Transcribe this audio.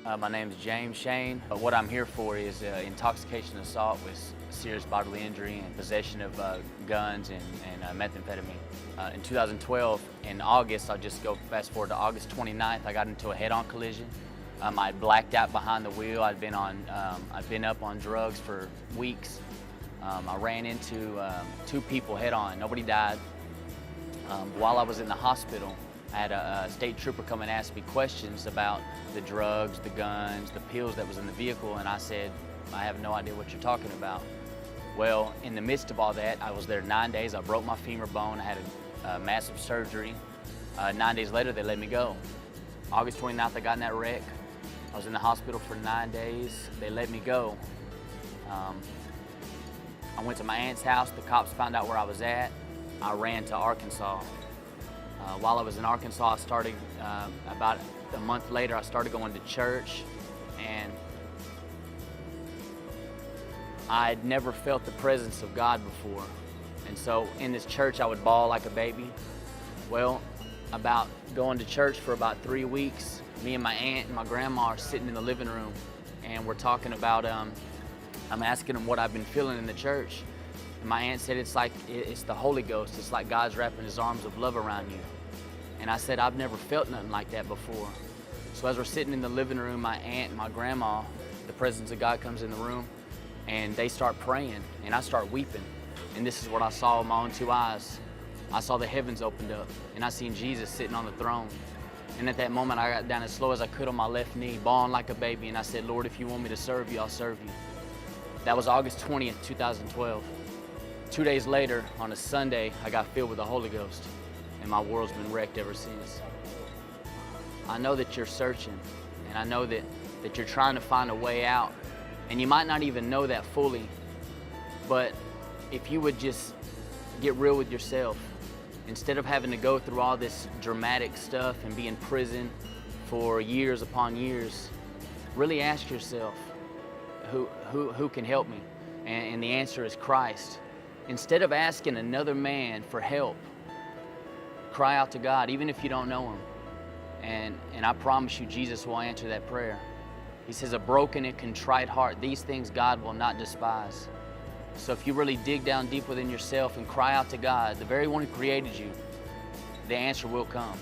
My name is James Shane. What I'm here for is intoxication assault with serious bodily injury and possession of guns and methamphetamine. In 2012, in August, I'll just go fast forward to August 29th, I got into a head-on collision. I blacked out behind the wheel. I'd been up on drugs for weeks. I ran into two people head-on. Nobody died. While I was in the hospital, I had a state trooper come and ask me questions about the drugs, the guns, the pills that was in the vehicle, and I said, I have no idea what you're talking about. Well, in the midst of all that, I was there 9 days. I broke my femur bone. I had a massive surgery. 9 days later, they let me go. August 29th, I got in that wreck. I was in the hospital for 9 days. They let me go. I went to my aunt's house. The cops found out where I was at. I ran to Arkansas. While I was in Arkansas, I started, about a month later, I started going to church, and I'd never felt the presence of God before. And so in this church, I would bawl like a baby. Well, about going to church for about 3 weeks, me and my aunt and my grandma are sitting in the living room, and we're talking about, I'm asking them what I've been feeling in the church. And my aunt said, it's the Holy Ghost. It's like God's wrapping his arms of love around you. And I said, I've never felt nothing like that before. So as we're sitting in the living room, my aunt and my grandma, the presence of God comes in the room, and they start praying, and I start weeping. And this is what I saw with my own two eyes. I saw the heavens opened up, and I seen Jesus sitting on the throne. And at that moment, I got down as slow as I could on my left knee, bawling like a baby, and I said, Lord, if you want me to serve you, I'll serve you. That was August 20th, 2012. 2 days later, on a Sunday, I got filled with the Holy Ghost, and my world's been wrecked ever since. I know that you're searching, and I know that you're trying to find a way out, and you might not even know that fully, but if you would just get real with yourself, instead of having to go through all this dramatic stuff and be in prison for years upon years, really ask yourself, who can help me? And the answer is Christ. Instead of asking another man for help, cry out to God, even if you don't know him. And I promise you, Jesus will answer that prayer. He says, a broken and contrite heart, these things God will not despise. So if you really dig down deep within yourself and cry out to God, the very one who created you, the answer will come.